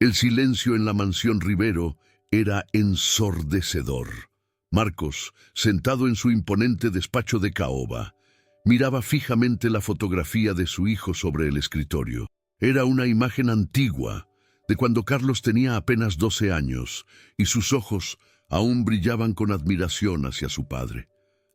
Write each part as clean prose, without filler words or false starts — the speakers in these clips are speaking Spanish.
El silencio en la mansión Rivero era ensordecedor. Marcos, sentado en su imponente despacho de caoba, miraba fijamente la fotografía de su hijo sobre el escritorio. Era una imagen antigua, de cuando Carlos tenía apenas 12 años, y sus ojos aún brillaban con admiración hacia su padre.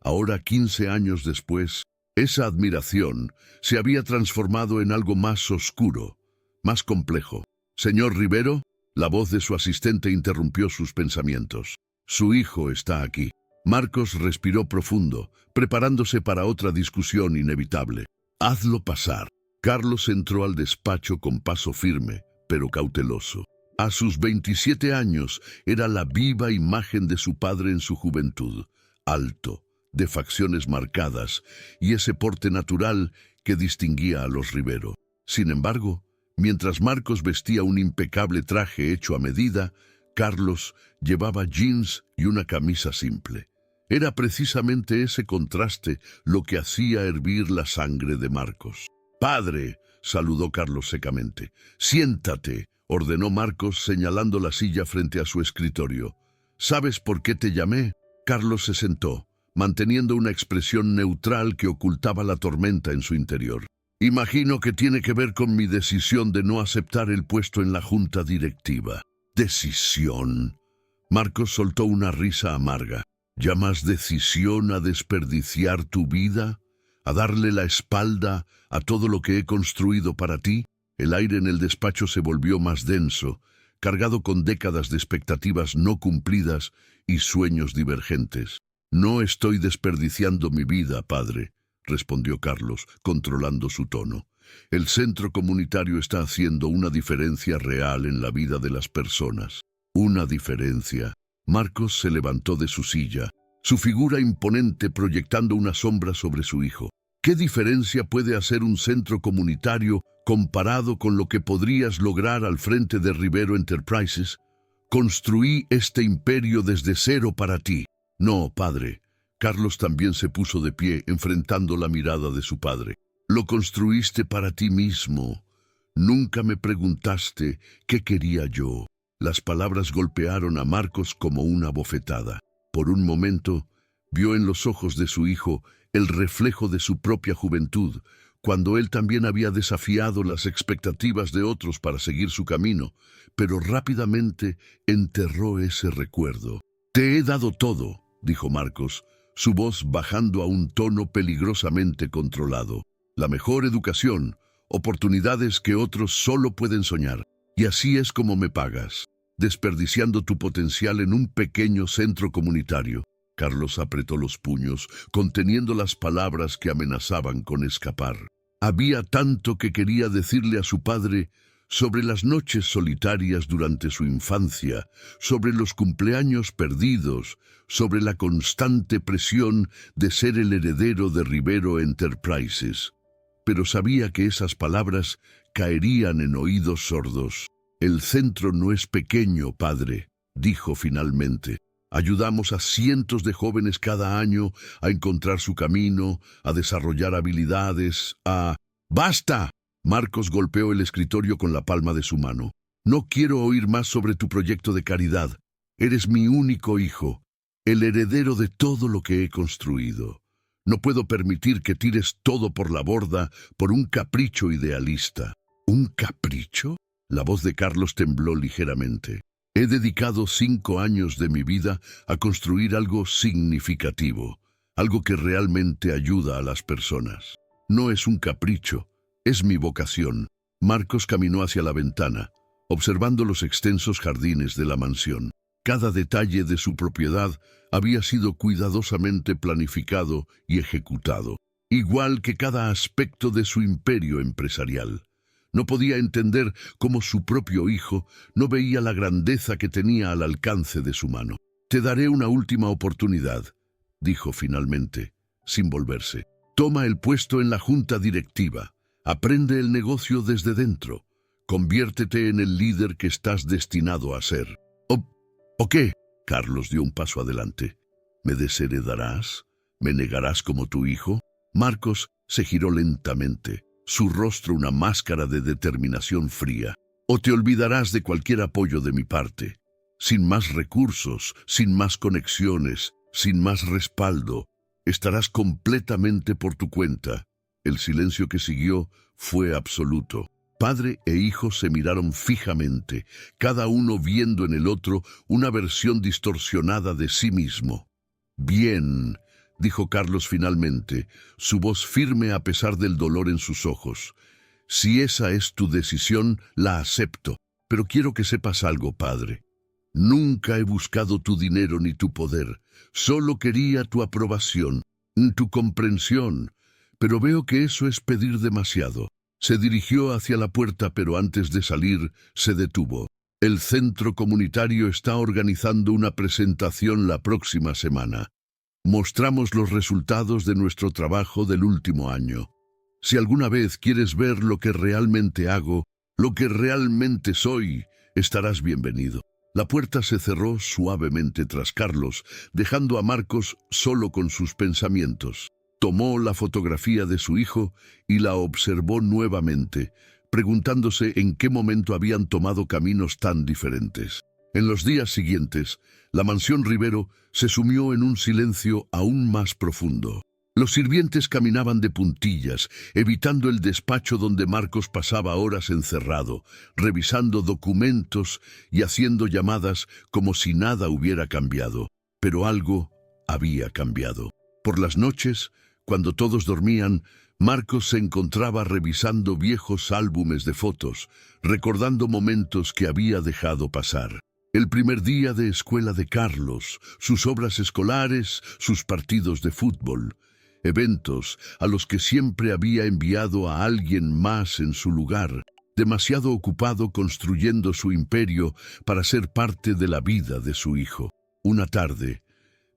Ahora, 15 años después, esa admiración se había transformado en algo más oscuro, más complejo. «Señor Rivero», la voz de su asistente interrumpió sus pensamientos. «Su hijo está aquí». Marcos respiró profundo, preparándose para otra discusión inevitable. «Hazlo pasar». Carlos entró al despacho con paso firme, pero cauteloso. A sus 27 años era la viva imagen de su padre en su juventud, alto, de facciones marcadas, y ese porte natural que distinguía a los Rivero. Sin embargo, mientras Marcos vestía un impecable traje hecho a medida, Carlos llevaba jeans y una camisa simple. Era precisamente ese contraste lo que hacía hervir la sangre de Marcos. «Padre», saludó Carlos secamente. «Siéntate», ordenó Marcos señalando la silla frente a su escritorio. «¿Sabes por qué te llamé?» Carlos se sentó, manteniendo una expresión neutral que ocultaba la tormenta en su interior. «Imagino que tiene que ver con mi decisión de no aceptar el puesto en la junta directiva». «¿Decisión?» Marcos soltó una risa amarga. «¿Llamas decisión a desperdiciar tu vida? ¿A darle la espalda a todo lo que he construido para ti?» El aire en el despacho se volvió más denso, cargado con décadas de expectativas no cumplidas y sueños divergentes. «No estoy desperdiciando mi vida, padre», respondió Carlos, controlando su tono. «El centro comunitario está haciendo una diferencia real en la vida de las personas». «Una diferencia». Marcos se levantó de su silla, su figura imponente proyectando una sombra sobre su hijo. «¿Qué diferencia puede hacer un centro comunitario comparado con lo que podrías lograr al frente de Rivero Enterprises? Construí este imperio desde cero para ti». «No, padre». Carlos también se puso de pie, enfrentando la mirada de su padre. «Lo construiste para ti mismo. Nunca me preguntaste qué quería yo». Las palabras golpearon a Marcos como una bofetada. Por un momento, vio en los ojos de su hijo el reflejo de su propia juventud, cuando él también había desafiado las expectativas de otros para seguir su camino, pero rápidamente enterró ese recuerdo. «Te he dado todo», dijo Marcos, su voz bajando a un tono peligrosamente controlado. «La mejor educación, oportunidades que otros solo pueden soñar. Y así es como me pagas, desperdiciando tu potencial en un pequeño centro comunitario». Carlos apretó los puños, conteniendo las palabras que amenazaban con escapar. Había tanto que quería decirle a su padre sobre las noches solitarias durante su infancia, sobre los cumpleaños perdidos, sobre la constante presión de ser el heredero de Rivero Enterprises. Pero sabía que esas palabras caerían en oídos sordos. «El centro no es pequeño, padre», dijo finalmente. «Ayudamos a cientos de jóvenes cada año a encontrar su camino, a desarrollar habilidades, a...» «¡Basta!» Marcos golpeó el escritorio con la palma de su mano. «No quiero oír más sobre tu proyecto de caridad. Eres mi único hijo, el heredero de todo lo que he construido. No puedo permitir que tires todo por la borda por un capricho idealista». «¿Un capricho?» La voz de Carlos tembló ligeramente. «He dedicado 5 años de mi vida a construir algo significativo, algo que realmente ayuda a las personas. No es un capricho, es mi vocación». Marcos caminó hacia la ventana, observando los extensos jardines de la mansión. Cada detalle de su propiedad había sido cuidadosamente planificado y ejecutado, igual que cada aspecto de su imperio empresarial. No podía entender cómo su propio hijo no veía la grandeza que tenía al alcance de su mano. «Te daré una última oportunidad», dijo finalmente, sin volverse. «Toma el puesto en la junta directiva. Aprende el negocio desde dentro. Conviértete en el líder que estás destinado a ser». ¿O qué? Carlos dio un paso adelante. «¿Me desheredarás? ¿Me negarás como tu hijo?» Marcos se giró lentamente, su rostro una máscara de determinación fría. o te olvidarás de cualquier apoyo de mi parte. Sin más recursos, sin más conexiones, sin más respaldo, estarás completamente por tu cuenta. El silencio que siguió fue absoluto. Padre e hijo se miraron fijamente, cada uno viendo en el otro una versión distorsionada de sí mismo. «Bien», dijo Carlos finalmente, su voz firme a pesar del dolor en sus ojos. «Si esa es tu decisión, la acepto. Pero quiero que sepas algo, padre. Nunca he buscado tu dinero ni tu poder. Solo quería tu aprobación, tu comprensión. Pero veo que eso es pedir demasiado». Se dirigió hacia la puerta, pero antes de salir, se detuvo. «El centro comunitario está organizando una presentación la próxima semana. Mostramos los resultados de nuestro trabajo del último año. Si alguna vez quieres ver lo que realmente hago, lo que realmente soy, estarás bienvenido». La puerta se cerró suavemente tras Carlos, dejando a Marcos solo con sus pensamientos. Tomó la fotografía de su hijo y la observó nuevamente, preguntándose en qué momento habían tomado caminos tan diferentes. En los días siguientes, la mansión Rivero se sumió en un silencio aún más profundo. Los sirvientes caminaban de puntillas, evitando el despacho donde Marcos pasaba horas encerrado, revisando documentos y haciendo llamadas como si nada hubiera cambiado. Pero algo había cambiado. Por las noches, cuando todos dormían, Marcos se encontraba revisando viejos álbumes de fotos, recordando momentos que había dejado pasar. El primer día de escuela de Carlos, sus obras escolares, sus partidos de fútbol, eventos a los que siempre había enviado a alguien más en su lugar, demasiado ocupado construyendo su imperio para ser parte de la vida de su hijo. Una tarde,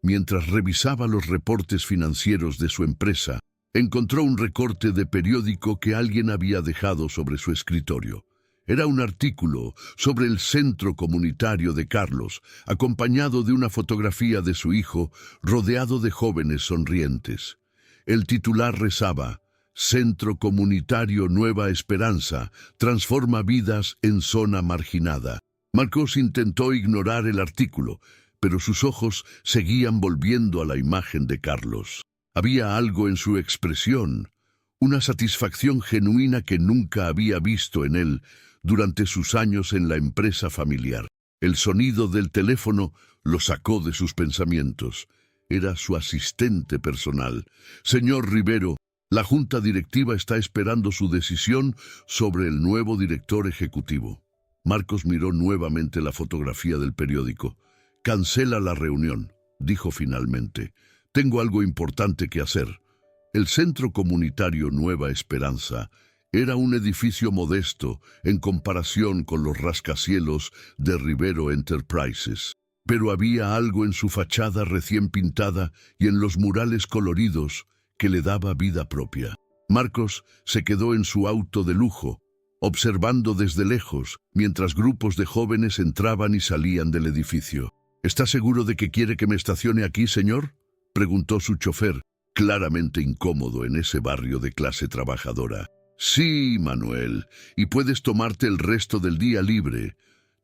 mientras revisaba los reportes financieros de su empresa, encontró un recorte de periódico que alguien había dejado sobre su escritorio. Era un artículo sobre el centro comunitario de Carlos, acompañado de una fotografía de su hijo rodeado de jóvenes sonrientes. El titular rezaba: «Centro Comunitario Nueva Esperanza, transforma vidas en zona marginada». Marcos intentó ignorar el artículo, pero sus ojos seguían volviendo a la imagen de Carlos. Había algo en su expresión, una satisfacción genuina que nunca había visto en él durante sus años en la empresa familiar. El sonido del teléfono lo sacó de sus pensamientos. Era su asistente personal. «Señor Rivero, la junta directiva está esperando su decisión sobre el nuevo director ejecutivo». Marcos miró nuevamente la fotografía del periódico. «Cancela la reunión», dijo finalmente. «Tengo algo importante que hacer». El centro comunitario Nueva Esperanza era un edificio modesto en comparación con los rascacielos de Rivero Enterprises. Pero había algo en su fachada recién pintada y en los murales coloridos que le daba vida propia. Marcos se quedó en su auto de lujo, observando desde lejos, mientras grupos de jóvenes entraban y salían del edificio. «¿Está seguro de que quiere que me estacione aquí, señor?», preguntó su chofer, claramente incómodo en ese barrio de clase trabajadora. «Sí, Manuel, y puedes tomarte el resto del día libre.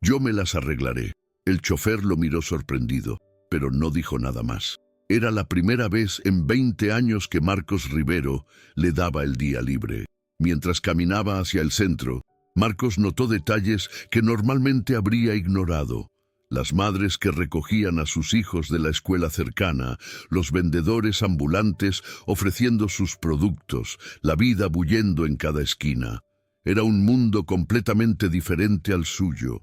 Yo me las arreglaré». El chofer lo miró sorprendido, pero no dijo nada más. Era la primera vez en 20 años que Marcos Rivero le daba el día libre. Mientras caminaba hacia el centro, Marcos notó detalles que normalmente habría ignorado. Las madres que recogían a sus hijos de la escuela cercana, los vendedores ambulantes ofreciendo sus productos, la vida bullendo en cada esquina. Era un mundo completamente diferente al suyo.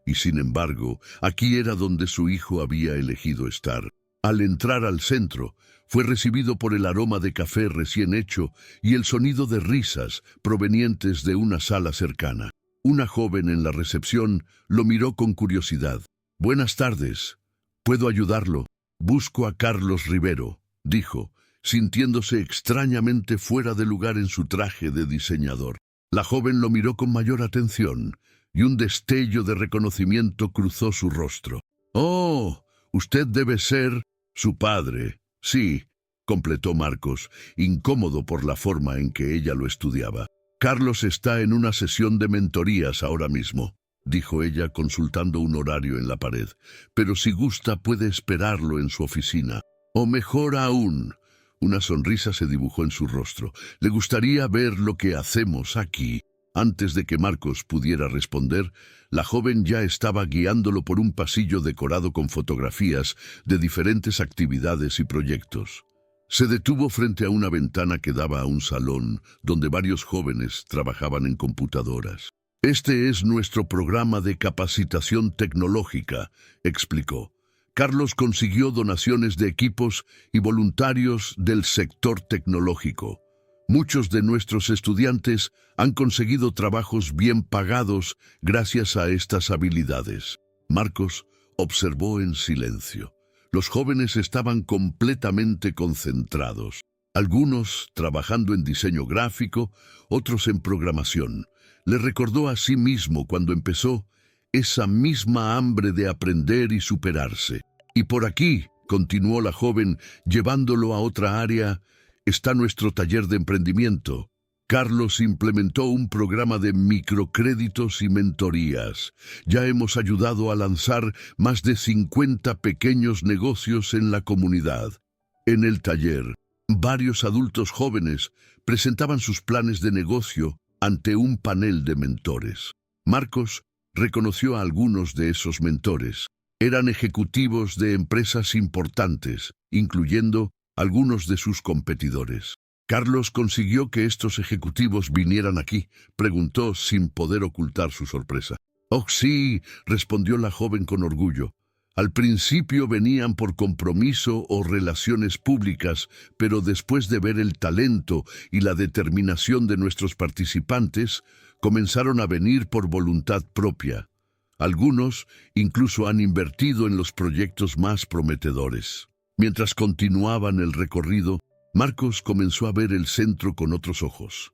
Y sin embargo, aquí era donde su hijo había elegido estar. Al entrar al centro, fue recibido por el aroma de café recién hecho y el sonido de risas provenientes de una sala cercana. Una joven en la recepción lo miró con curiosidad. «Buenas tardes. ¿Puedo ayudarlo?» «Busco a Carlos Rivero», dijo, sintiéndose extrañamente fuera de lugar en su traje de diseñador. La joven lo miró con mayor atención y un destello de reconocimiento cruzó su rostro. «Oh, usted debe ser su padre». «Sí», completó Marcos, incómodo por la forma en que ella lo estudiaba. Carlos está en una sesión de mentorías ahora mismo, dijo ella consultando un horario en la pared, pero si gusta puede esperarlo en su oficina. O mejor aún, una sonrisa se dibujó en su rostro. Le gustaría ver lo que hacemos aquí. Antes de que Marcos pudiera responder, la joven ya estaba guiándolo por un pasillo decorado con fotografías de diferentes actividades y proyectos. Se detuvo frente a una ventana que daba a un salón donde varios jóvenes trabajaban en computadoras. Este es nuestro programa de capacitación tecnológica, explicó. Carlos consiguió donaciones de equipos y voluntarios del sector tecnológico. Muchos de nuestros estudiantes han conseguido trabajos bien pagados gracias a estas habilidades. Marcos observó en silencio. Los jóvenes estaban completamente concentrados. Algunos trabajando en diseño gráfico, otros en programación. Le recordó a sí mismo cuando empezó esa misma hambre de aprender y superarse. Y por aquí, continuó la joven, llevándolo a otra área, está nuestro taller de emprendimiento. Carlos implementó un programa de microcréditos y mentorías. Ya hemos ayudado a lanzar más de 50 pequeños negocios en la comunidad. En el taller, varios adultos jóvenes presentaban sus planes de negocio ante un panel de mentores. Marcos reconoció a algunos de esos mentores. Eran ejecutivos de empresas importantes, incluyendo algunos de sus competidores. ¿Carlos consiguió que estos ejecutivos vinieran aquí?, preguntó sin poder ocultar su sorpresa. «Oh, sí», respondió la joven con orgullo. «Al principio venían por compromiso o relaciones públicas, pero después de ver el talento y la determinación de nuestros participantes, comenzaron a venir por voluntad propia. Algunos incluso han invertido en los proyectos más prometedores». Mientras continuaban el recorrido, Marcos comenzó a ver el centro con otros ojos.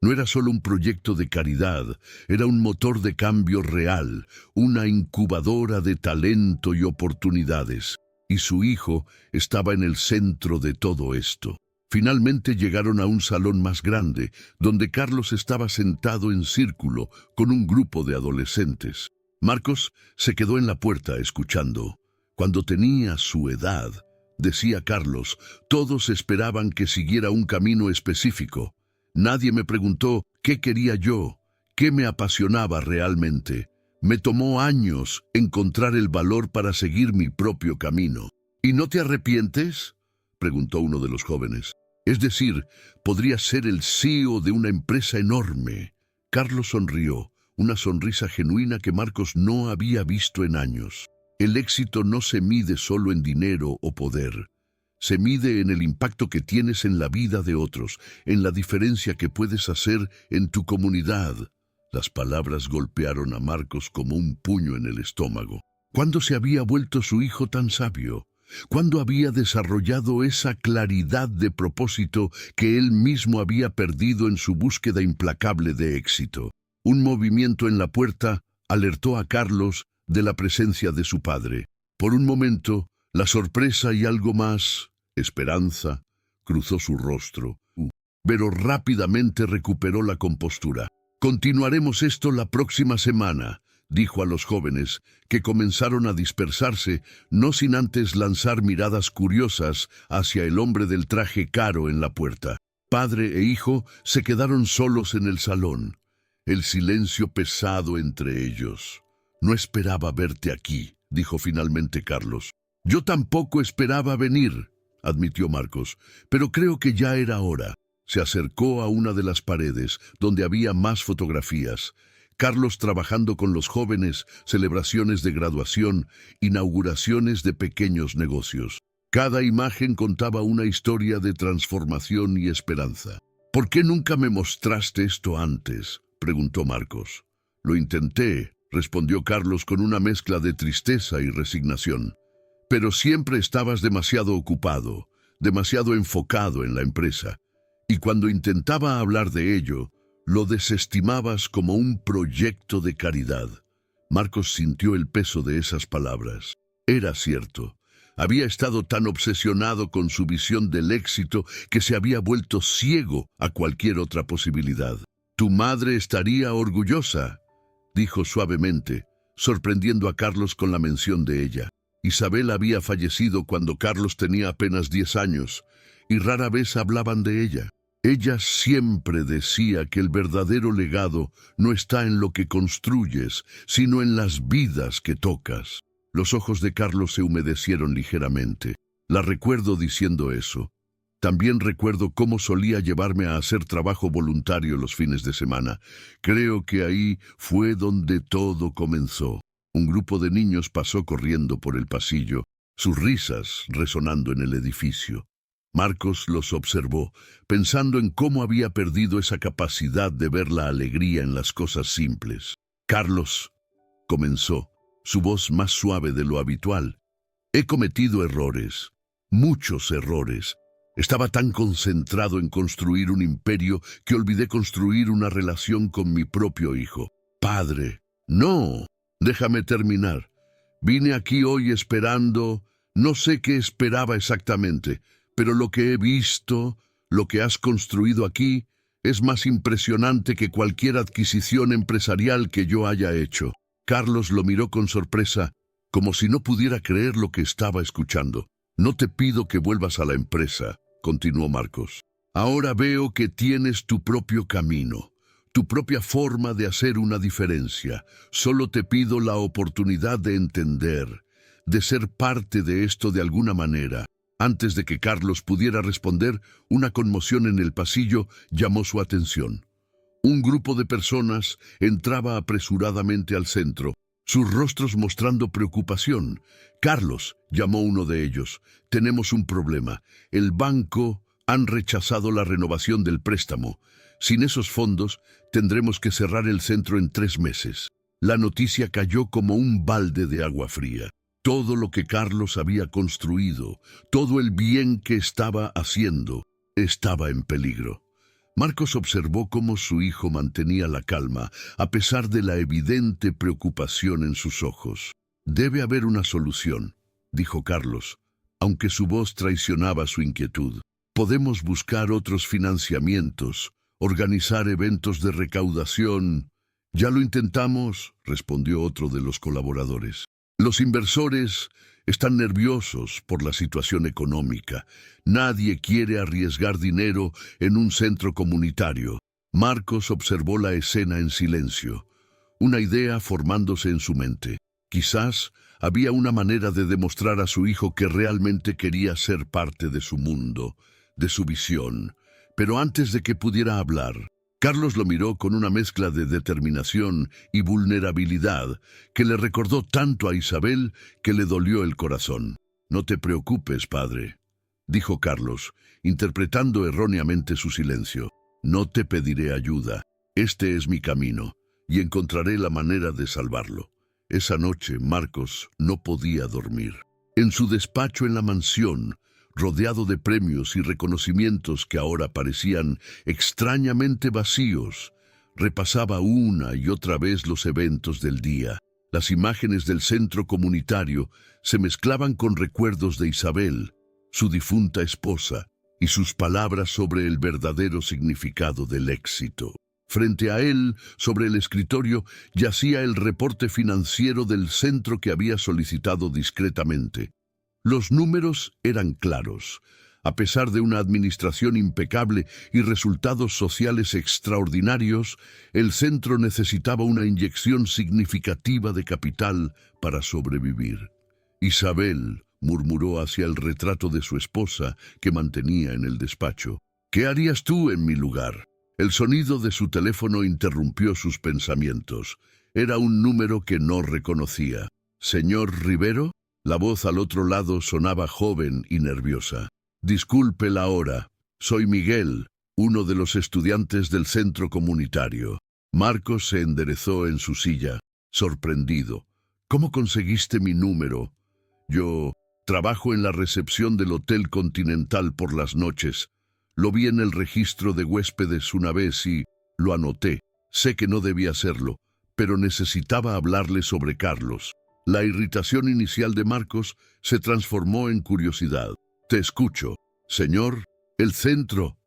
No era solo un proyecto de caridad, era un motor de cambio real, una incubadora de talento y oportunidades. Y su hijo estaba en el centro de todo esto. Finalmente llegaron a un salón más grande, donde Carlos estaba sentado en círculo con un grupo de adolescentes. Marcos se quedó en la puerta escuchando. Cuando tenía su edad, decía Carlos, todos esperaban que siguiera un camino específico. Nadie me preguntó qué quería yo, qué me apasionaba realmente. Me tomó años encontrar el valor para seguir mi propio camino. ¿Y no te arrepientes?, preguntó uno de los jóvenes. Es decir, podrías ser el CEO de una empresa enorme. Carlos sonrió, una sonrisa genuina que Marcos no había visto en años. El éxito no se mide solo en dinero o poder. Se mide en el impacto que tienes en la vida de otros, en la diferencia que puedes hacer en tu comunidad. Las palabras golpearon a Marcos como un puño en el estómago. ¿Cuándo se había vuelto su hijo tan sabio? ¿Cuándo había desarrollado esa claridad de propósito que él mismo había perdido en su búsqueda implacable de éxito? Un movimiento en la puerta alertó a Carlos de la presencia de su padre. Por un momento, la sorpresa y algo más, esperanza, cruzó su rostro, pero rápidamente recuperó la compostura. «Continuaremos esto la próxima semana», dijo a los jóvenes, que comenzaron a dispersarse, no sin antes lanzar miradas curiosas hacia el hombre del traje caro en la puerta. Padre e hijo se quedaron solos en el salón, el silencio pesado entre ellos. «No esperaba verte aquí», dijo finalmente Carlos. «Yo tampoco esperaba venir», admitió Marcos, «pero creo que ya era hora». Se acercó a una de las paredes, donde había más fotografías. Carlos trabajando con los jóvenes, celebraciones de graduación, inauguraciones de pequeños negocios. Cada imagen contaba una historia de transformación y esperanza. «¿Por qué nunca me mostraste esto antes?», preguntó Marcos. «Lo intenté», respondió Carlos con una mezcla de tristeza y resignación. «Pero siempre estabas demasiado ocupado, demasiado enfocado en la empresa. Y cuando intentaba hablar de ello, lo desestimabas como un proyecto de caridad». Marcos sintió el peso de esas palabras. Era cierto. Había estado tan obsesionado con su visión del éxito que se había vuelto ciego a cualquier otra posibilidad. Tu madre estaría orgullosa, dijo suavemente, sorprendiendo a Carlos con la mención de ella. Isabel había fallecido cuando Carlos tenía apenas 10 años, y rara vez hablaban de ella. Ella siempre decía que el verdadero legado no está en lo que construyes, sino en las vidas que tocas. Los ojos de Carlos se humedecieron ligeramente. La recuerdo diciendo eso. También recuerdo cómo solía llevarme a hacer trabajo voluntario los fines de semana. Creo que ahí fue donde todo comenzó. Un grupo de niños pasó corriendo por el pasillo, sus risas resonando en el edificio. Marcos los observó, pensando en cómo había perdido esa capacidad de ver la alegría en las cosas simples. Carlos, comenzó, su voz más suave de lo habitual. He cometido errores, muchos errores. Estaba tan concentrado en construir un imperio que olvidé construir una relación con mi propio hijo. Padre, no, déjame terminar. Vine aquí hoy esperando, no sé qué esperaba exactamente, pero lo que he visto, lo que has construido aquí, es más impresionante que cualquier adquisición empresarial que yo haya hecho. Carlos lo miró con sorpresa, como si no pudiera creer lo que estaba escuchando. No te pido que vuelvas a la empresa, continuó Marcos. Ahora veo que tienes tu propio camino, tu propia forma de hacer una diferencia. Solo te pido la oportunidad de entender, de ser parte de esto de alguna manera. Antes de que Carlos pudiera responder, una conmoción en el pasillo llamó su atención. Un grupo de personas entraba apresuradamente al centro, sus rostros mostrando preocupación. Carlos, llamó uno de ellos, tenemos un problema. El banco han rechazado la renovación del préstamo. Sin esos fondos, tendremos que cerrar el centro en 3 meses. La noticia cayó como un balde de agua fría. Todo lo que Carlos había construido, todo el bien que estaba haciendo, estaba en peligro. Marcos observó cómo su hijo mantenía la calma, a pesar de la evidente preocupación en sus ojos. Debe haber una solución, dijo Carlos, aunque su voz traicionaba su inquietud. Podemos buscar otros financiamientos, organizar eventos de recaudación. Ya lo intentamos, respondió otro de los colaboradores. Los inversores están nerviosos por la situación económica. Nadie quiere arriesgar dinero en un centro comunitario. Marcos observó la escena en silencio, una idea formándose en su mente. Quizás había una manera de demostrar a su hijo que realmente quería ser parte de su mundo, de su visión. Pero antes de que pudiera hablar, Carlos lo miró con una mezcla de determinación y vulnerabilidad que le recordó tanto a Isabel que le dolió el corazón. No te preocupes, padre, dijo Carlos, interpretando erróneamente su silencio. No te pediré ayuda. Este es mi camino, y encontraré la manera de salvarlo. Esa noche Marcos no podía dormir. En su despacho en la mansión, rodeado de premios y reconocimientos que ahora parecían extrañamente vacíos, repasaba una y otra vez los eventos del día. Las imágenes del centro comunitario se mezclaban con recuerdos de Isabel, su difunta esposa, y sus palabras sobre el verdadero significado del éxito. Frente a él, sobre el escritorio, yacía el reporte financiero del centro que había solicitado discretamente. Los números eran claros. A pesar de una administración impecable y resultados sociales extraordinarios, el centro necesitaba una inyección significativa de capital para sobrevivir. Isabel murmuró hacia el retrato de su esposa que mantenía en el despacho. ¿Qué harías tú en mi lugar? El sonido de su teléfono interrumpió sus pensamientos. Era un número que no reconocía. ¿Señor Rivero? La voz al otro lado sonaba joven y nerviosa. Disculpe la hora. Soy Miguel, uno de los estudiantes del centro comunitario. Marcos se enderezó en su silla, sorprendido. ¿Cómo conseguiste mi número? Yo trabajo en la recepción del Hotel Continental por las noches. Lo vi en el registro de huéspedes una vez y lo anoté. Sé que no debía hacerlo, pero necesitaba hablarle sobre Carlos. La irritación inicial de Marcos se transformó en curiosidad. Te escucho. Señor, el centro.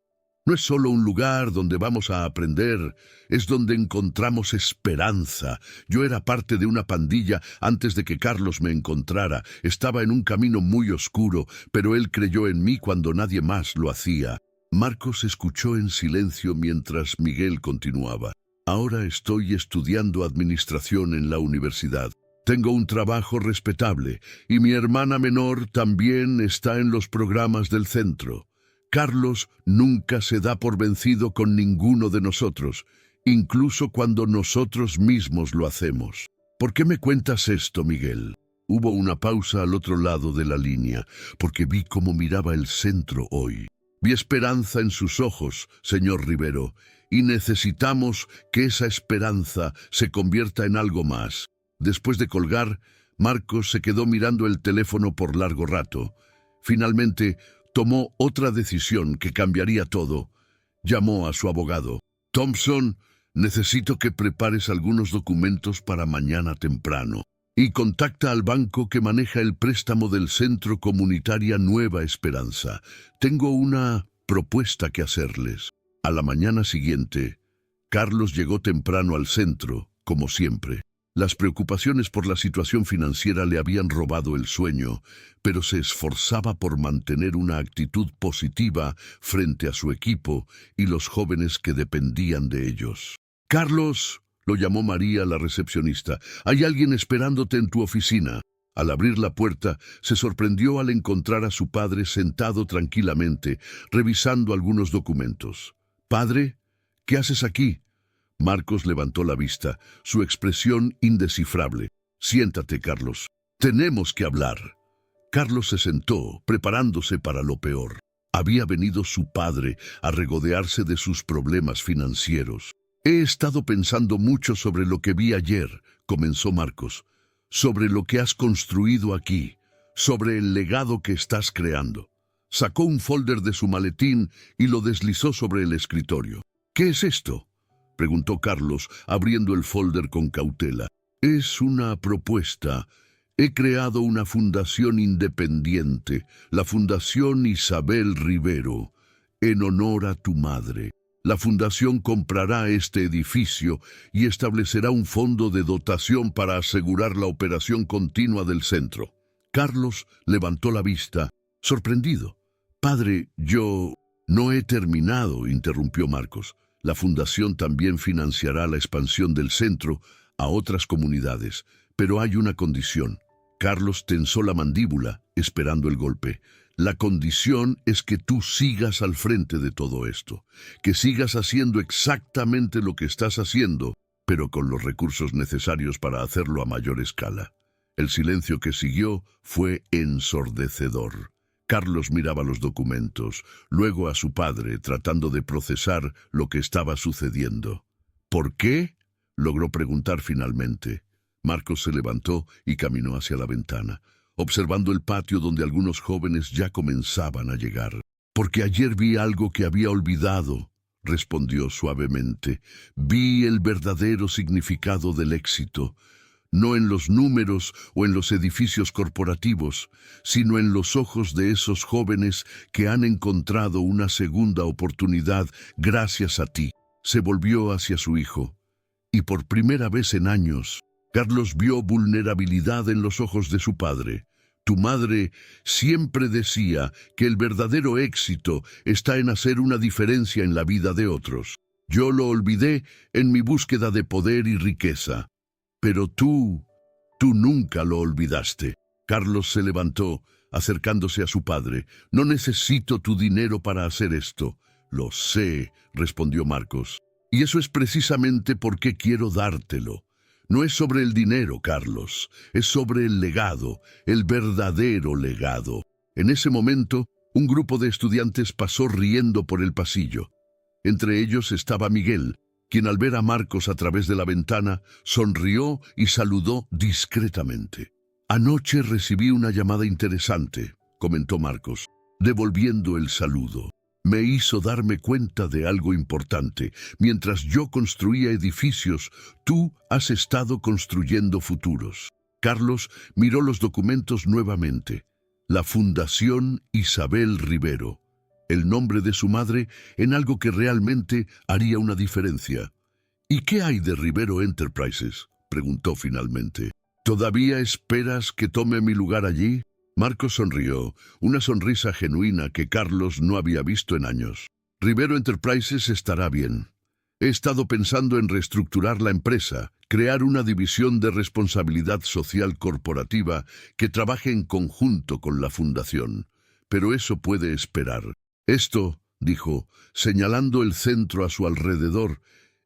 No es solo un lugar donde vamos a aprender, es donde encontramos esperanza. Yo era parte de una pandilla antes de que Carlos me encontrara. Estaba en un camino muy oscuro, pero él creyó en mí cuando nadie más lo hacía. Marcos escuchó en silencio mientras Miguel continuaba. Ahora estoy estudiando administración en la universidad. Tengo un trabajo respetable y mi hermana menor también está en los programas del centro. Carlos nunca se da por vencido con ninguno de nosotros, incluso cuando nosotros mismos lo hacemos. ¿Por qué me cuentas esto, Miguel? Hubo una pausa al otro lado de la línea, porque vi cómo miraba el centro hoy. Vi esperanza en sus ojos, señor Rivero, y necesitamos que esa esperanza se convierta en algo más. Después de colgar, Marcos se quedó mirando el teléfono por largo rato. Finalmente, tomó otra decisión que cambiaría todo. Llamó a su abogado. Thompson, necesito que prepares algunos documentos para mañana temprano. Y contacta al banco que maneja el préstamo del Centro Comunitaria Nueva Esperanza. Tengo una propuesta que hacerles. A la mañana siguiente, Carlos llegó temprano al centro, como siempre. Las preocupaciones por la situación financiera le habían robado el sueño, pero se esforzaba por mantener una actitud positiva frente a su equipo y los jóvenes que dependían de ellos. «Carlos», lo llamó María, la recepcionista, «hay alguien esperándote en tu oficina». Al abrir la puerta, se sorprendió al encontrar a su padre sentado tranquilamente, revisando algunos documentos. «Padre, ¿qué haces aquí?» Marcos levantó la vista, su expresión indescifrable. «Siéntate, Carlos. Tenemos que hablar». Carlos se sentó, preparándose para lo peor. Había venido su padre a regodearse de sus problemas financieros. «He estado pensando mucho sobre lo que vi ayer», comenzó Marcos, «sobre lo que has construido aquí, sobre el legado que estás creando». Sacó un folder de su maletín y lo deslizó sobre el escritorio. «¿Qué es esto?», preguntó Carlos, abriendo el folder con cautela. «Es una propuesta. He creado una fundación independiente, la Fundación Isabel Rivero, en honor a tu madre. La fundación comprará este edificio y establecerá un fondo de dotación para asegurar la operación continua del centro». Carlos levantó la vista, sorprendido. «Padre, yo no he terminado», interrumpió Marcos. «La fundación también financiará la expansión del centro a otras comunidades, pero hay una condición». Carlos tensó la mandíbula, esperando el golpe. «La condición es que tú sigas al frente de todo esto, que sigas haciendo exactamente lo que estás haciendo, pero con los recursos necesarios para hacerlo a mayor escala». El silencio que siguió fue ensordecedor. Carlos miraba los documentos, luego a su padre, tratando de procesar lo que estaba sucediendo. «¿Por qué?», logró preguntar finalmente. Marcos se levantó y caminó hacia la ventana, observando el patio donde algunos jóvenes ya comenzaban a llegar. «Porque ayer vi algo que había olvidado», respondió suavemente. «Vi el verdadero significado del éxito. No en los números o en los edificios corporativos, sino en los ojos de esos jóvenes que han encontrado una segunda oportunidad gracias a ti». Se volvió hacia su hijo, y por primera vez en años, Carlos vio vulnerabilidad en los ojos de su padre. «Tu madre siempre decía que el verdadero éxito está en hacer una diferencia en la vida de otros. Yo lo olvidé en mi búsqueda de poder y riqueza. Pero tú nunca lo olvidaste». Carlos se levantó, acercándose a su padre. «No necesito tu dinero para hacer esto». «Lo sé», respondió Marcos. «Y eso es precisamente por qué quiero dártelo. No es sobre el dinero, Carlos, es sobre el legado, el verdadero legado». En ese momento, un grupo de estudiantes pasó riendo por el pasillo. Entre ellos estaba Miguel, quien al ver a Marcos a través de la ventana, sonrió y saludó discretamente. «Anoche recibí una llamada interesante», comentó Marcos, devolviendo el saludo. «Me hizo darme cuenta de algo importante. Mientras yo construía edificios, tú has estado construyendo futuros». Carlos miró los documentos nuevamente. «La Fundación Isabel Rivero. el nombre de su madre, en algo que realmente haría una diferencia. ¿Y qué hay de Rivero Enterprises?, preguntó finalmente. ¿Todavía esperas que tome mi lugar allí? Marcos sonrió, una sonrisa genuina que Carlos no había visto en años. Rivero Enterprises estará bien. He estado pensando en reestructurar la empresa, crear una división de responsabilidad social corporativa que trabaje en conjunto con la fundación. Pero eso puede esperar. Esto, dijo, señalando el centro a su alrededor,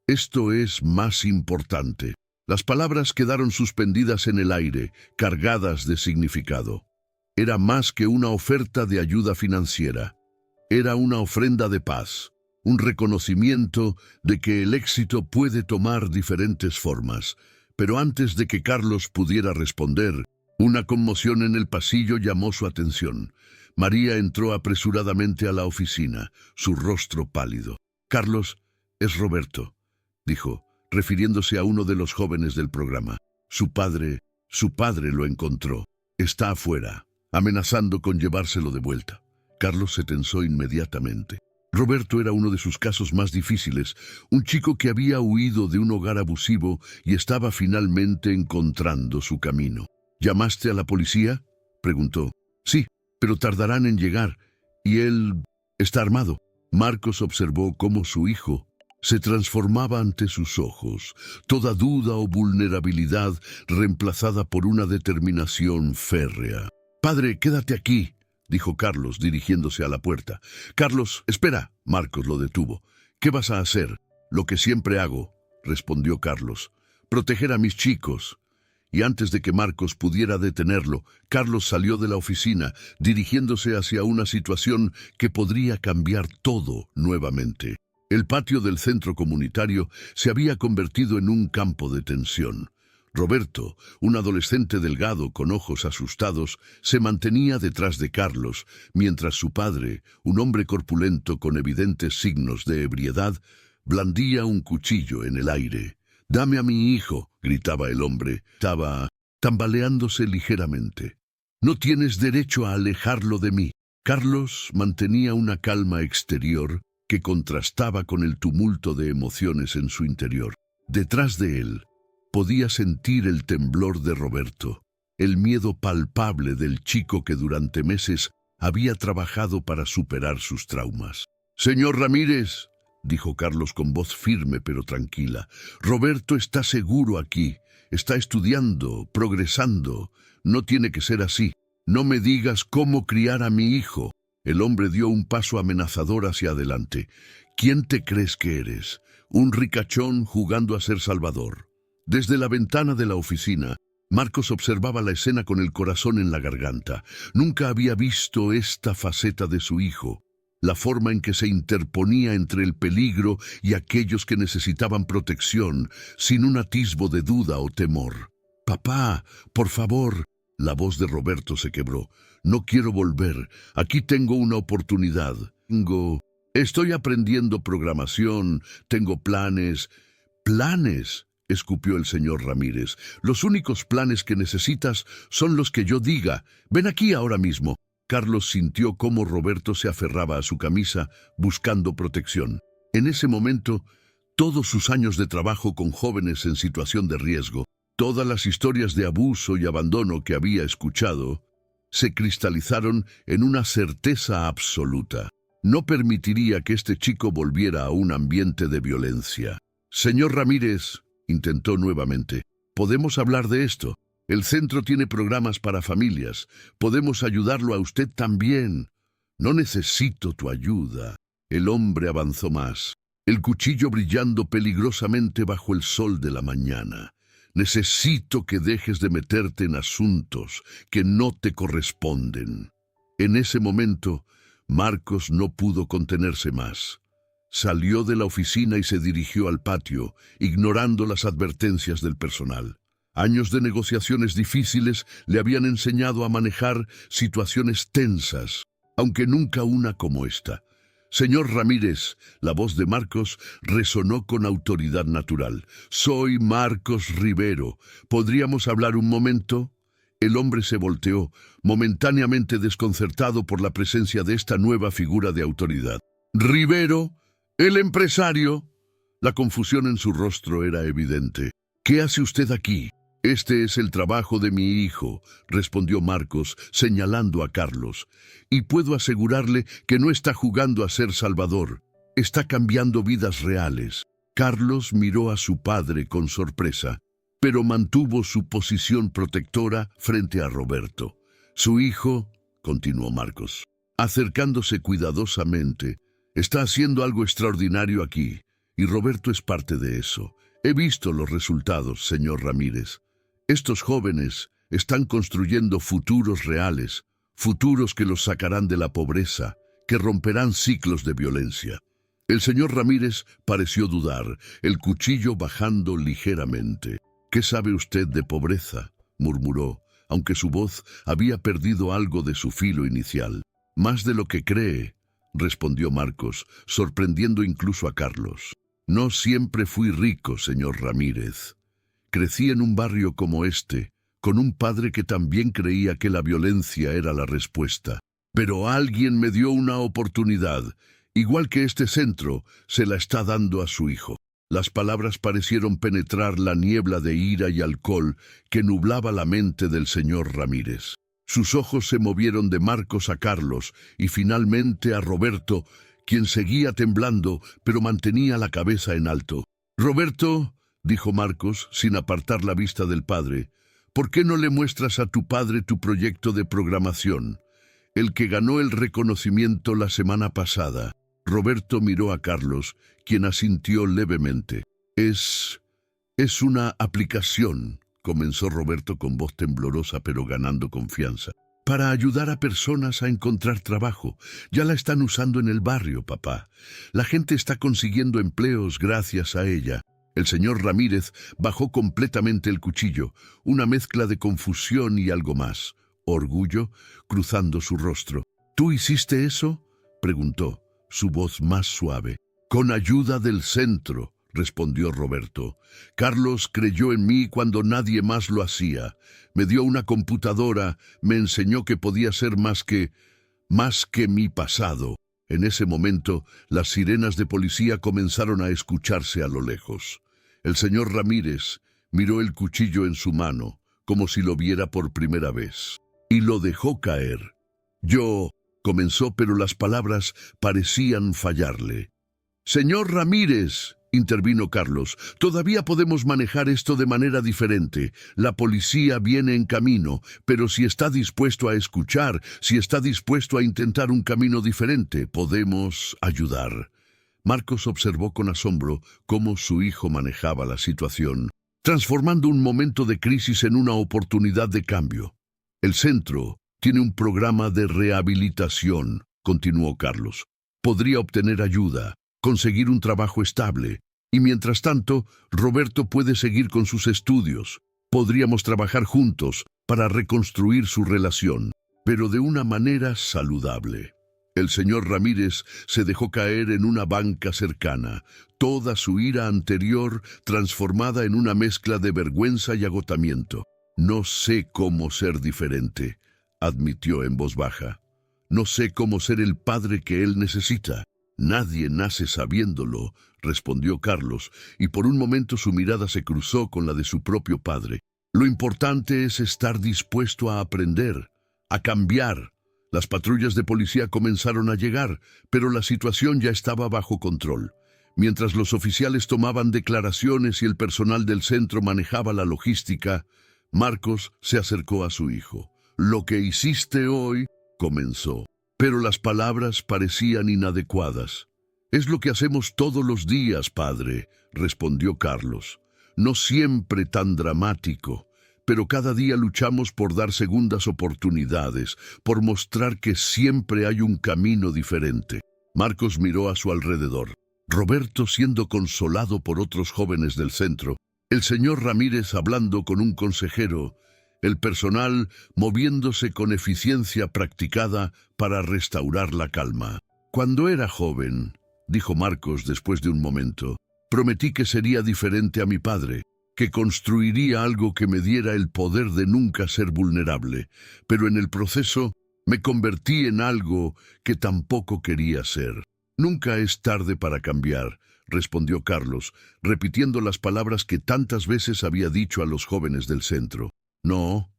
esto es más importante. Las palabras quedaron suspendidas en el aire, cargadas de significado. Era más que una oferta de ayuda financiera. Era una ofrenda de paz, un reconocimiento de que el éxito puede tomar diferentes formas. Pero antes de que Carlos pudiera responder, una conmoción en el pasillo llamó su atención. María entró apresuradamente a la oficina, su rostro pálido. «Carlos, es Roberto», dijo, refiriéndose a uno de los jóvenes del programa. Su padre lo encontró. Está afuera, amenazando con llevárselo de vuelta. Carlos se tensó inmediatamente. Roberto era uno de sus casos más difíciles, un chico que había huido de un hogar abusivo y estaba finalmente encontrando su camino. ¿Llamaste a la policía?, preguntó. Sí, pero tardarán en llegar, y él está armado. Marcos observó cómo su hijo se transformaba ante sus ojos, toda duda o vulnerabilidad reemplazada por una determinación férrea. «Padre, quédate aquí», dijo Carlos, dirigiéndose a la puerta. «Carlos, espera», Marcos lo detuvo. «¿Qué vas a hacer?» «Lo que siempre hago», respondió Carlos. «Proteger a mis chicos». Y antes de que Marcos pudiera detenerlo, Carlos salió de la oficina, dirigiéndose hacia una situación que podría cambiar todo nuevamente. El patio del centro comunitario se había convertido en un campo de tensión. Roberto, un adolescente delgado con ojos asustados, se mantenía detrás de Carlos, mientras su padre, un hombre corpulento con evidentes signos de ebriedad, blandía un cuchillo en el aire. «Dame a mi hijo», gritaba el hombre. Estaba tambaleándose ligeramente. «No tienes derecho a alejarlo de mí». Carlos mantenía una calma exterior que contrastaba con el tumulto de emociones en su interior. Detrás de él, podía sentir el temblor de Roberto, el miedo palpable del chico que durante meses había trabajado para superar sus traumas. «Señor Ramírez», dijo Carlos con voz firme pero tranquila, «Roberto está seguro aquí, está estudiando, progresando. No tiene que ser así. No me digas cómo criar a mi hijo». El hombre dio un paso amenazador hacia adelante. «¿Quién te crees que eres? Un ricachón jugando a ser salvador». Desde la ventana de la oficina, Marcos observaba la escena con el corazón en la garganta. Nunca había visto esta faceta de su hijo, la forma en que se interponía entre el peligro y aquellos que necesitaban protección, sin un atisbo de duda o temor. «Papá, por favor». La voz de Roberto se quebró. «No quiero volver. Aquí tengo una oportunidad. Estoy aprendiendo programación, tengo planes». «¿Planes?», escupió el señor Ramírez. «Los únicos planes que necesitas son los que yo diga. Ven aquí ahora mismo». Carlos sintió cómo Roberto se aferraba a su camisa, buscando protección. En ese momento, todos sus años de trabajo con jóvenes en situación de riesgo, todas las historias de abuso y abandono que había escuchado, se cristalizaron en una certeza absoluta. No permitiría que este chico volviera a un ambiente de violencia. «Señor Ramírez», intentó nuevamente, «¿podemos hablar de esto? El centro tiene programas para familias. Podemos ayudarlo a usted también». «No necesito tu ayuda». El hombre avanzó más, el cuchillo brillando peligrosamente bajo el sol de la mañana. «Necesito que dejes de meterte en asuntos que no te corresponden». En ese momento, Marcos no pudo contenerse más. Salió de la oficina y se dirigió al patio, ignorando las advertencias del personal. Años de negociaciones difíciles le habían enseñado a manejar situaciones tensas, aunque nunca una como esta. «Señor Ramírez», la voz de Marcos resonó con autoridad natural. «Soy Marcos Rivero. ¿Podríamos hablar un momento?». El hombre se volteó, momentáneamente desconcertado por la presencia de esta nueva figura de autoridad. «Rivero, el empresario». La confusión en su rostro era evidente. «¿Qué hace usted aquí?» «Este es el trabajo de mi hijo», respondió Marcos, señalando a Carlos. «Y puedo asegurarle que no está jugando a ser salvador. Está cambiando vidas reales». Carlos miró a su padre con sorpresa, pero mantuvo su posición protectora frente a Roberto. «Su hijo», continuó Marcos, acercándose cuidadosamente, «está haciendo algo extraordinario aquí, y Roberto es parte de eso. He visto los resultados, señor Ramírez. Estos jóvenes están construyendo futuros reales, futuros que los sacarán de la pobreza, que romperán ciclos de violencia». El señor Ramírez pareció dudar, el cuchillo bajando ligeramente. «¿Qué sabe usted de pobreza?», murmuró, aunque su voz había perdido algo de su filo inicial. «Más de lo que cree», respondió Marcos, sorprendiendo incluso a Carlos. «No siempre fui rico, señor Ramírez. Crecí en un barrio como este, con un padre que también creía que la violencia era la respuesta. Pero alguien me dio una oportunidad. Igual que este centro, se la está dando a su hijo». Las palabras parecieron penetrar la niebla de ira y alcohol que nublaba la mente del señor Ramírez. Sus ojos se movieron de Marcos a Carlos y finalmente a Roberto, quien seguía temblando, pero mantenía la cabeza en alto. «Roberto», dijo Marcos, sin apartar la vista del padre, «¿por qué no le muestras a tu padre tu proyecto de programación, el que ganó el reconocimiento la semana pasada?» Roberto miró a Carlos, quien asintió levemente. Es una aplicación», comenzó Roberto con voz temblorosa pero ganando confianza, «para ayudar a personas a encontrar trabajo. Ya la están usando en el barrio, papá. La gente está consiguiendo empleos gracias a ella». El señor Ramírez bajó completamente el cuchillo, una mezcla de confusión y algo más, orgullo, cruzando su rostro. «¿Tú hiciste eso?», preguntó, su voz más suave. «Con ayuda del centro», respondió Roberto. «Carlos creyó en mí cuando nadie más lo hacía. Me dio una computadora, me enseñó que podía ser más que mi pasado». En ese momento, las sirenas de policía comenzaron a escucharse a lo lejos. El señor Ramírez miró el cuchillo en su mano, como si lo viera por primera vez, y lo dejó caer. «Yo», comenzó, pero las palabras parecían fallarle. «Señor Ramírez», intervino Carlos, «todavía podemos manejar esto de manera diferente. La policía viene en camino, pero si está dispuesto a escuchar, si está dispuesto a intentar un camino diferente, podemos ayudar». Marcos observó con asombro cómo su hijo manejaba la situación, transformando un momento de crisis en una oportunidad de cambio. «El centro tiene un programa de rehabilitación», continuó Carlos. «Podría obtener ayuda, conseguir un trabajo estable, y mientras tanto, Roberto puede seguir con sus estudios. Podríamos trabajar juntos para reconstruir su relación, pero de una manera saludable». El señor Ramírez se dejó caer en una banca cercana, toda su ira anterior transformada en una mezcla de vergüenza y agotamiento. «No sé cómo ser diferente», admitió en voz baja. «No sé cómo ser el padre que él necesita». «Nadie nace sabiéndolo», respondió Carlos, y por un momento su mirada se cruzó con la de su propio padre. «Lo importante es estar dispuesto a aprender, a cambiar». Las patrullas de policía comenzaron a llegar, pero la situación ya estaba bajo control. Mientras los oficiales tomaban declaraciones y el personal del centro manejaba la logística, Marcos se acercó a su hijo. «Lo que hiciste hoy», comenzó, pero las palabras parecían inadecuadas. «Es lo que hacemos todos los días, padre», respondió Carlos. «No siempre tan dramático, pero cada día luchamos por dar segundas oportunidades, por mostrar que siempre hay un camino diferente». Marcos miró a su alrededor. Roberto siendo consolado por otros jóvenes del centro, el señor Ramírez hablando con un consejero, el personal moviéndose con eficiencia practicada para restaurar la calma. «Cuando era joven», dijo Marcos después de un momento, «prometí que sería diferente a mi padre, que construiría algo que me diera el poder de nunca ser vulnerable, pero en el proceso me convertí en algo que tampoco quería ser. Nunca es tarde para cambiar, respondió Carlos, repitiendo las palabras que tantas veces había dicho a los jóvenes del centro. No,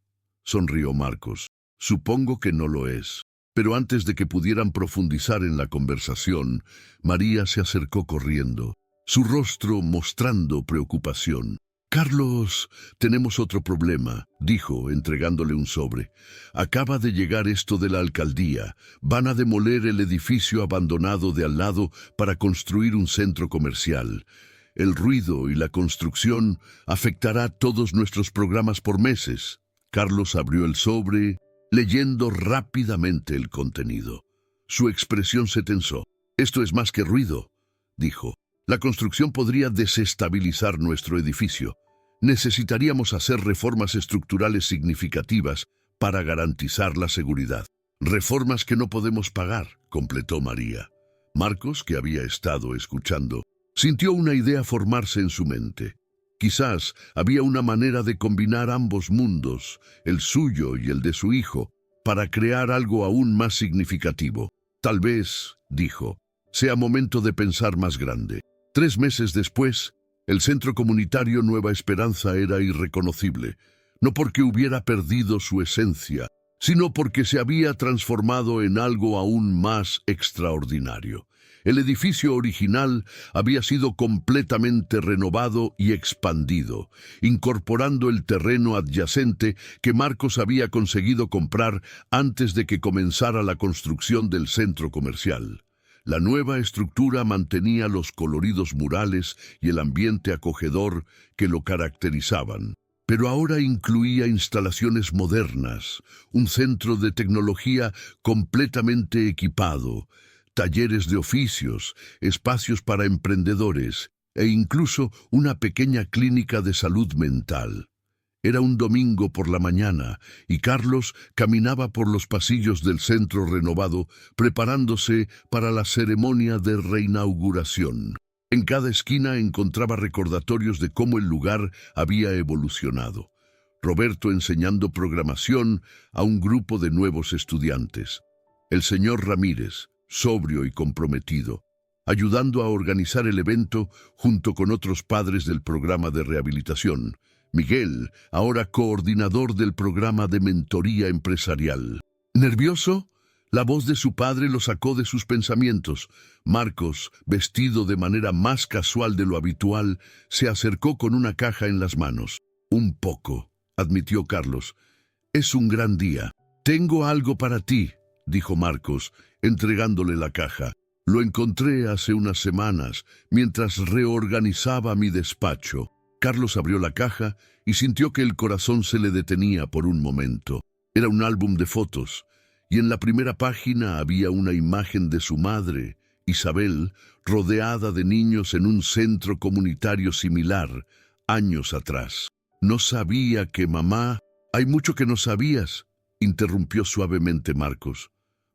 sonrió Marcos. Supongo que no lo es. Pero antes de que pudieran profundizar en la conversación, María se acercó corriendo, su rostro mostrando preocupación. Carlos, tenemos otro problema, dijo, entregándole un sobre. Acaba de llegar esto de la alcaldía. Van a demoler el edificio abandonado de al lado para construir un centro comercial. El ruido y la construcción afectará todos nuestros programas por meses. Carlos abrió el sobre, leyendo rápidamente el contenido. Su expresión se tensó. Esto es más que ruido, dijo. La construcción podría desestabilizar nuestro edificio. Necesitaríamos hacer reformas estructurales significativas para garantizar la seguridad. Reformas que no podemos pagar, completó María. Marcos, que había estado escuchando, sintió una idea formarse en su mente. Quizás había una manera de combinar ambos mundos, el suyo y el de su hijo, para crear algo aún más significativo. Tal vez, dijo, sea momento de pensar más grande. 3 meses después, el centro comunitario Nueva Esperanza era irreconocible, no porque hubiera perdido su esencia, sino porque se había transformado en algo aún más extraordinario. El edificio original había sido completamente renovado y expandido, incorporando el terreno adyacente que Marcos había conseguido comprar antes de que comenzara la construcción del centro comercial. La nueva estructura mantenía los coloridos murales y el ambiente acogedor que lo caracterizaban, pero ahora incluía instalaciones modernas, un centro de tecnología completamente equipado, talleres de oficios, espacios para emprendedores e incluso una pequeña clínica de salud mental. Era un domingo por la mañana y Carlos caminaba por los pasillos del centro renovado preparándose para la ceremonia de reinauguración. En cada esquina encontraba recordatorios de cómo el lugar había evolucionado. Roberto enseñando programación a un grupo de nuevos estudiantes. El señor Ramírez, sobrio y comprometido, ayudando a organizar el evento junto con otros padres del programa de rehabilitación. Miguel, ahora coordinador del programa de mentoría empresarial. ¿Nervioso? La voz de su padre lo sacó de sus pensamientos. Marcos, vestido de manera más casual de lo habitual, se acercó con una caja en las manos. Un poco, admitió Carlos. Es un gran día. Tengo algo para ti, dijo Marcos, entregándole la caja. Lo encontré hace unas semanas, mientras reorganizaba mi despacho. Carlos abrió la caja y sintió que el corazón se le detenía por un momento. Era un álbum de fotos, y en la primera página había una imagen de su madre, Isabel, rodeada de niños en un centro comunitario similar, años atrás. No sabía que mamá... Hay mucho que no sabías, interrumpió suavemente Marcos.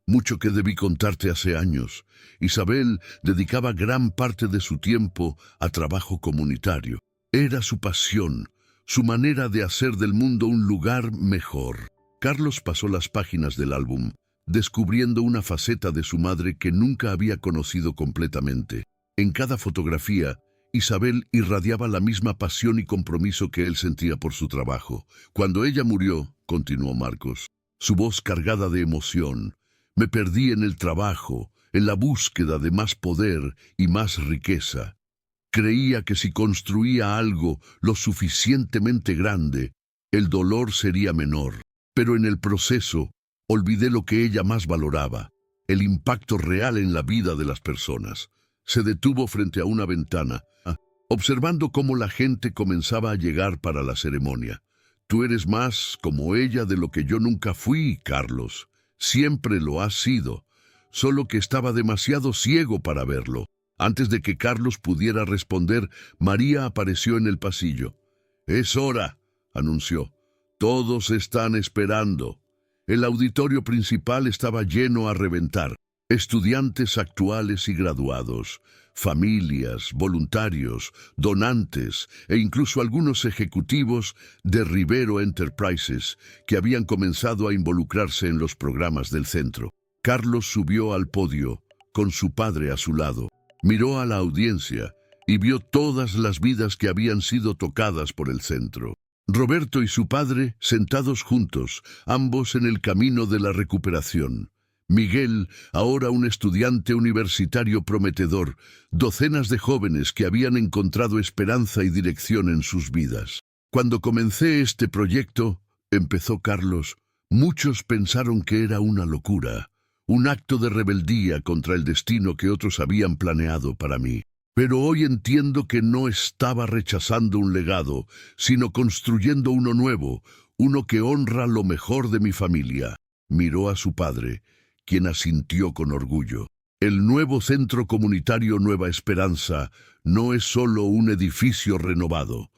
Mucho que debí contarte hace años. Isabel dedicaba gran parte de su tiempo a trabajo comunitario. Era su pasión, su manera de hacer del mundo un lugar mejor. Carlos pasó las páginas del álbum, descubriendo una faceta de su madre que nunca había conocido completamente. En cada fotografía, Isabel irradiaba la misma pasión y compromiso que él sentía por su trabajo. Cuando ella murió, continuó Marcos, su voz cargada de emoción, me perdí en el trabajo, en la búsqueda de más poder y más riqueza. Creía que si construía algo lo suficientemente grande, el dolor sería menor. Pero en el proceso, olvidé lo que ella más valoraba, el impacto real en la vida de las personas. Se detuvo frente a una ventana, observando cómo la gente comenzaba a llegar para la ceremonia. Tú eres más como ella de lo que yo nunca fui, Carlos. Siempre lo has sido, solo que estaba demasiado ciego para verlo. Antes de que Carlos pudiera responder, María apareció en el pasillo. «Es hora», anunció. «Todos están esperando». El auditorio principal estaba lleno a reventar. Estudiantes actuales y graduados, familias, voluntarios, donantes e incluso algunos ejecutivos de Rivero Enterprises que habían comenzado a involucrarse en los programas del centro. Carlos subió al podio, con su padre a su lado, miró a la audiencia y vio todas las vidas que habían sido tocadas por el centro. Roberto y su padre sentados juntos, ambos en el camino de la recuperación. Miguel, ahora un estudiante universitario prometedor, docenas de jóvenes que habían encontrado esperanza y dirección en sus vidas. Cuando comencé este proyecto, empezó Carlos, muchos pensaron que era una locura, un acto de rebeldía contra el destino que otros habían planeado para mí. Pero hoy entiendo que no estaba rechazando un legado, sino construyendo uno nuevo, uno que honra lo mejor de mi familia. Miró a su padre, quien asintió con orgullo. El nuevo Centro Comunitario Nueva Esperanza no es solo un edificio renovado.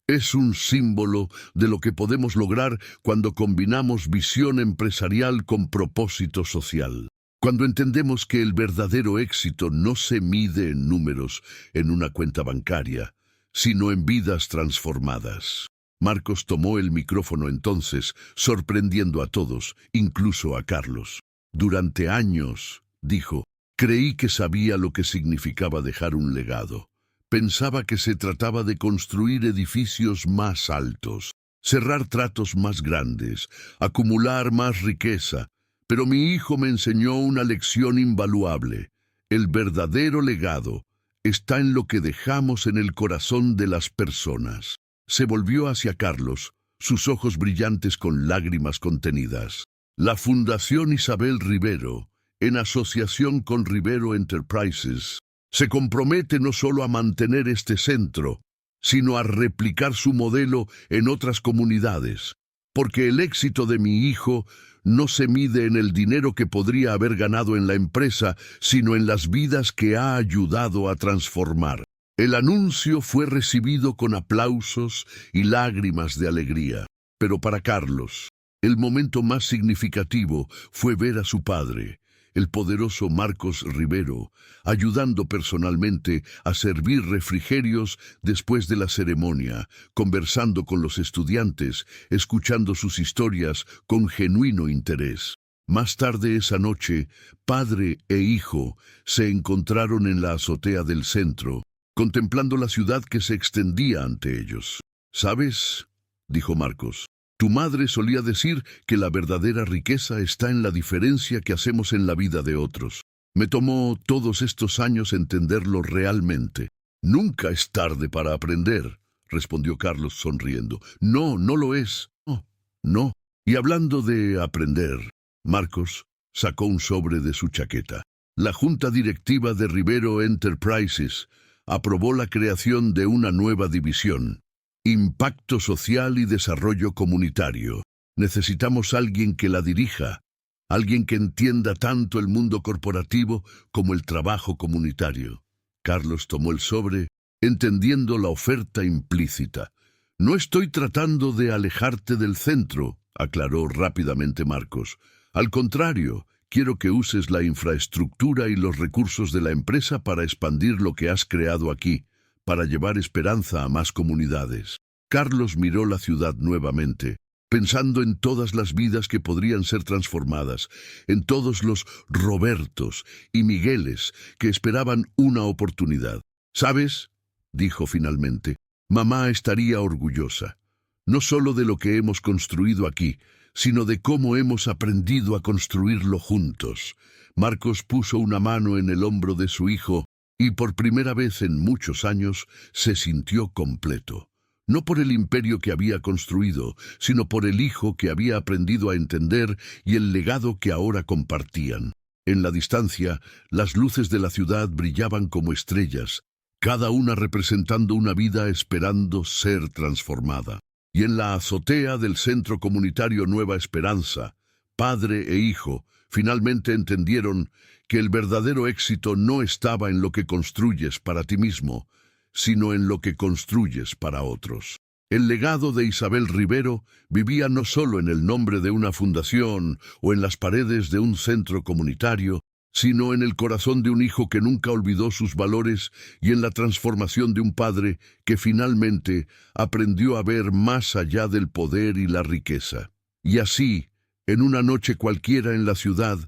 Es un símbolo de lo que podemos lograr cuando combinamos visión empresarial con propósito social. Cuando entendemos que el verdadero éxito no se mide en números en una cuenta bancaria, sino en vidas transformadas. Marcos tomó el micrófono entonces, sorprendiendo a todos, incluso a Carlos. Durante años, dijo, creí que sabía lo que significaba dejar un legado. Pensaba que se trataba de construir edificios más altos, cerrar tratos más grandes, acumular más riqueza. Pero mi hijo me enseñó una lección invaluable. El verdadero legado está en lo que dejamos en el corazón de las personas. Se volvió hacia Carlos, sus ojos brillantes con lágrimas contenidas. La Fundación Isabel Rivero, en asociación con Rivero Enterprises, se compromete no solo a mantener este centro, sino a replicar su modelo en otras comunidades. Porque el éxito de mi hijo no se mide en el dinero que podría haber ganado en la empresa, sino en las vidas que ha ayudado a transformar. El anuncio fue recibido con aplausos y lágrimas de alegría. Pero para Carlos, el momento más significativo fue ver a su padre, el poderoso Marcos Rivero, ayudando personalmente a servir refrigerios después de la ceremonia, conversando con los estudiantes, escuchando sus historias con genuino interés. Más tarde esa noche, padre e hijo se encontraron en la azotea del centro, contemplando la ciudad que se extendía ante ellos. ¿Sabes?, dijo Marcos. Tu madre solía decir que la verdadera riqueza está en la diferencia que hacemos en la vida de otros. Me tomó todos estos años entenderlo realmente. Nunca es tarde para aprender, respondió Carlos sonriendo. No, no lo es. No, no. Y hablando de aprender, Marcos sacó un sobre de su chaqueta. La Junta Directiva de Rivero Enterprises aprobó la creación de una nueva división. Impacto social y desarrollo comunitario. Necesitamos alguien que la dirija, alguien que entienda tanto el mundo corporativo como el trabajo comunitario. Carlos tomó el sobre, entendiendo la oferta implícita. No estoy tratando de alejarte del centro, aclaró rápidamente Marcos. Al contrario, quiero que uses la infraestructura y los recursos de la empresa para expandir lo que has creado aquí, para llevar esperanza a más comunidades. Carlos miró la ciudad nuevamente, pensando en todas las vidas que podrían ser transformadas, en todos los Robertos y Migueles que esperaban una oportunidad. ¿Sabes?, dijo finalmente, mamá estaría orgullosa, no solo de lo que hemos construido aquí, sino de cómo hemos aprendido a construirlo juntos. Marcos puso una mano en el hombro de su hijo, y por primera vez en muchos años se sintió completo. No por el imperio que había construido, sino por el hijo que había aprendido a entender y el legado que ahora compartían. En la distancia, las luces de la ciudad brillaban como estrellas, cada una representando una vida esperando ser transformada. Y en la azotea del Centro Comunitario Nueva Esperanza, padre e hijo finalmente entendieron que el verdadero éxito no estaba en lo que construyes para ti mismo, sino en lo que construyes para otros. El legado de Isabel Rivero vivía no solo en el nombre de una fundación o en las paredes de un centro comunitario, sino en el corazón de un hijo que nunca olvidó sus valores y en la transformación de un padre que finalmente aprendió a ver más allá del poder y la riqueza. Y así, en una noche cualquiera en la ciudad,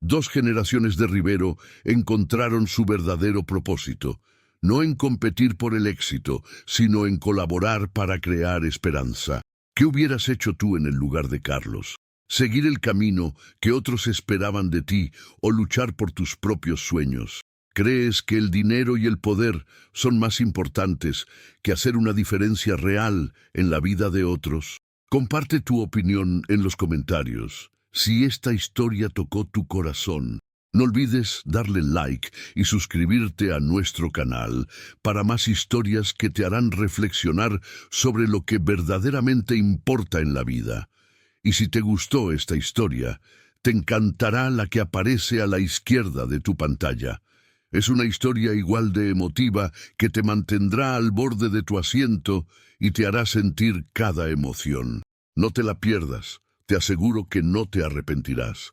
dos generaciones de Rivero encontraron su verdadero propósito, no en competir por el éxito, sino en colaborar para crear esperanza. ¿Qué hubieras hecho tú en el lugar de Carlos? ¿Seguir el camino que otros esperaban de ti o luchar por tus propios sueños? ¿Crees que el dinero y el poder son más importantes que hacer una diferencia real en la vida de otros? Comparte tu opinión en los comentarios. Si esta historia tocó tu corazón, no olvides darle like y suscribirte a nuestro canal para más historias que te harán reflexionar sobre lo que verdaderamente importa en la vida. Y si te gustó esta historia, te encantará la que aparece a la izquierda de tu pantalla. Es una historia igual de emotiva que te mantendrá al borde de tu asiento y te hará sentir cada emoción. No te la pierdas, te aseguro que no te arrepentirás.